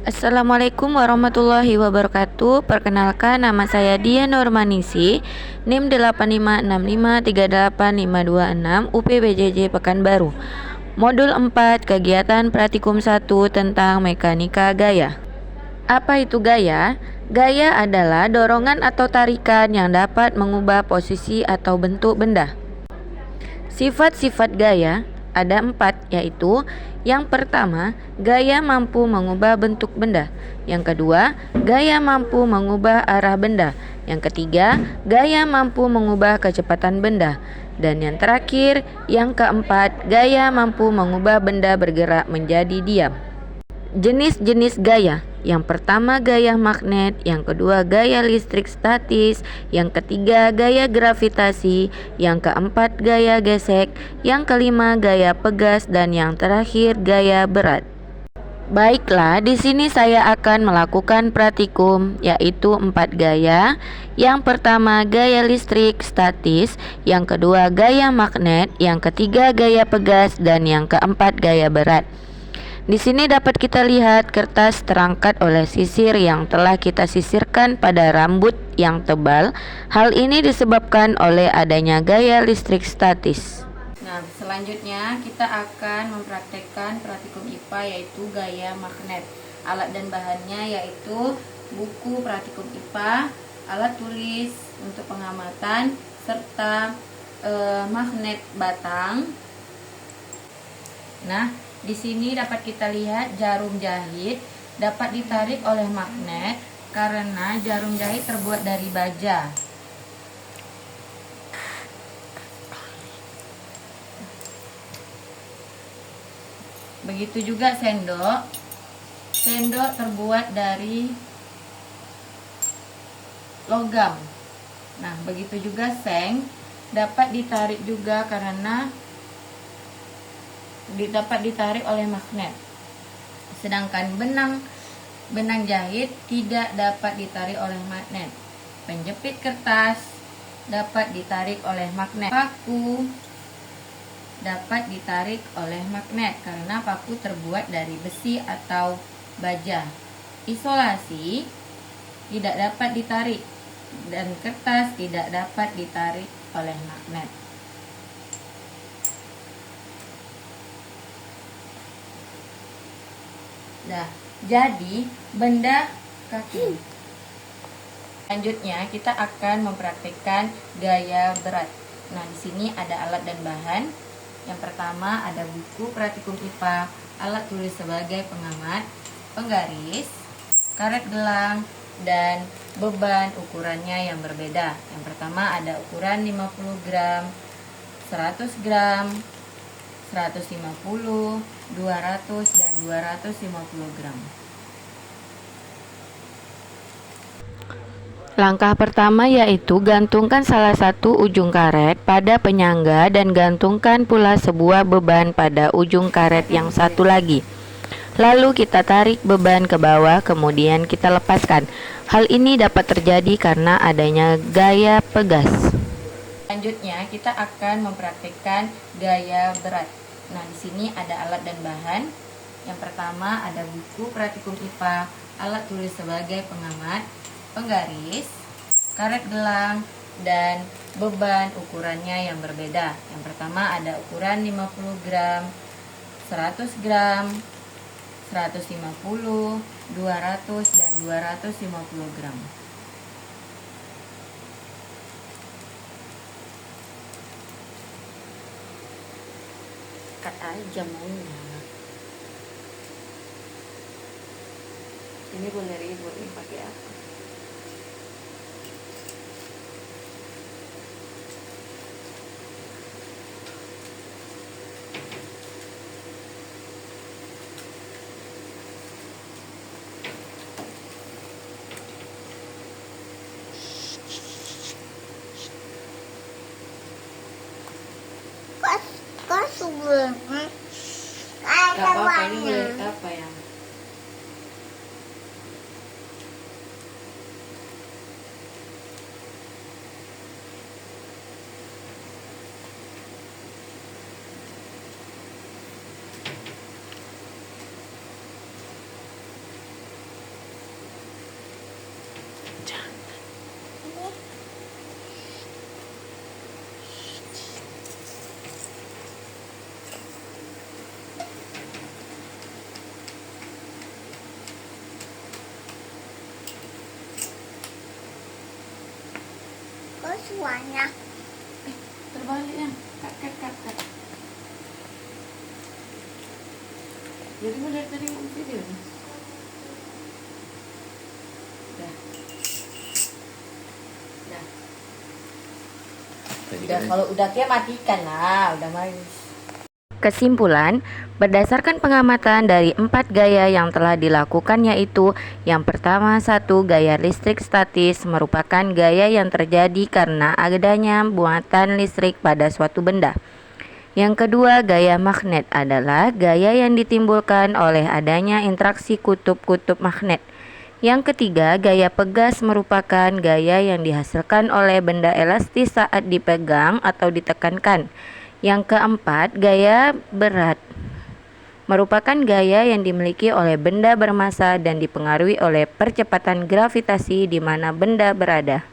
Assalamualaikum warahmatullahi wabarakatuh. Perkenalkan, nama saya Dia Nurmanisi, NIM 85653856 UPBJJ Pekanbaru. Modul 4, kegiatan praktikum 1 tentang mekanika gaya. Apa itu gaya? Gaya adalah dorongan atau tarikan yang dapat mengubah posisi atau bentuk benda. Sifat-sifat gaya ada 4, yaitu yang pertama, gaya mampu mengubah bentuk benda. Yang kedua, gaya mampu mengubah arah benda. Yang ketiga, gaya mampu mengubah kecepatan benda. Dan yang terakhir, yang keempat, gaya mampu mengubah benda bergerak menjadi diam. Jenis-jenis gaya. Yang pertama gaya magnet, yang kedua gaya listrik statis, yang ketiga gaya gravitasi, yang keempat gaya gesek, yang kelima gaya pegas, dan yang terakhir gaya berat. Baiklah, di sini saya akan melakukan praktikum, yaitu 4 gaya. Yang pertama gaya listrik statis, yang kedua gaya magnet, yang ketiga gaya pegas, dan yang keempat gaya berat. Di sini dapat kita lihat kertas terangkat oleh sisir yang telah kita sisirkan pada rambut yang tebal. Hal ini disebabkan oleh adanya gaya listrik statis. Nah, selanjutnya kita akan mempraktekkan praktikum IPA, yaitu gaya magnet. Alat dan bahannya yaitu buku praktikum IPA, alat tulis untuk pengamatan, serta magnet batang. Nah, di sini dapat kita lihat jarum jahit dapat ditarik oleh magnet karena jarum jahit terbuat dari baja. Begitu juga sendok. Sendok terbuat dari logam. Nah, begitu juga seng dapat ditarik juga karena dapat ditarik oleh magnet. Sedangkan benang jahit tidak dapat ditarik oleh magnet. Penjepit kertas dapat ditarik oleh magnet. Paku dapat ditarik oleh magnet karena paku terbuat dari besi atau baja. Isolasi tidak dapat ditarik dan kertas tidak dapat ditarik oleh magnet. Nah, jadi benda kaki. Selanjutnya kita akan mempraktikkan gaya berat. Nah, di sini ada alat dan bahan. Yang pertama ada buku praktikum IPA, alat tulis sebagai pengamat, penggaris, karet gelang, dan beban ukurannya yang berbeda. Yang pertama ada ukuran 50 gram, 100 gram, 150, 200, dan 250 gram. Langkah pertama yaitu gantungkan salah satu ujung karet pada penyangga dan gantungkan pula sebuah beban pada ujung karet yang satu lagi. Lalu kita tarik beban ke bawah, kemudian kita lepaskan. Hal ini dapat terjadi karena adanya gaya pegas. Selanjutnya kita akan mempraktikkan gaya berat. Nah, di sini ada alat dan bahan. Yang pertama ada buku praktikum IPA, alat tulis sebagai pengamat, penggaris, karet gelang, dan beban ukurannya yang berbeda. Yang pertama ada ukuran 50 gram, 100 gram, 150, 200, dan 250 gram. Cut aja maunya. Ini boleh ribut nih pakai apa? Kok sebelumnya Gak apa-apa, ini boleh apa yang suaranya. Terbalik ya. Kat. Jadi gue dari tadi mau video nih. Udah kalau udah kayak matikan lah, udah main. Kesimpulan, berdasarkan pengamatan dari 4 gaya yang telah dilakukan yaitu yang pertama, 1. Gaya listrik statis merupakan gaya yang terjadi karena adanya muatan listrik pada suatu benda. Yang kedua, gaya magnet adalah gaya yang ditimbulkan oleh adanya interaksi kutub-kutub magnet. Yang ketiga, gaya pegas merupakan gaya yang dihasilkan oleh benda elastis saat dipegang atau ditekankan. Yang keempat, gaya berat merupakan gaya yang dimiliki oleh benda bermassa dan dipengaruhi oleh percepatan gravitasi di mana benda berada.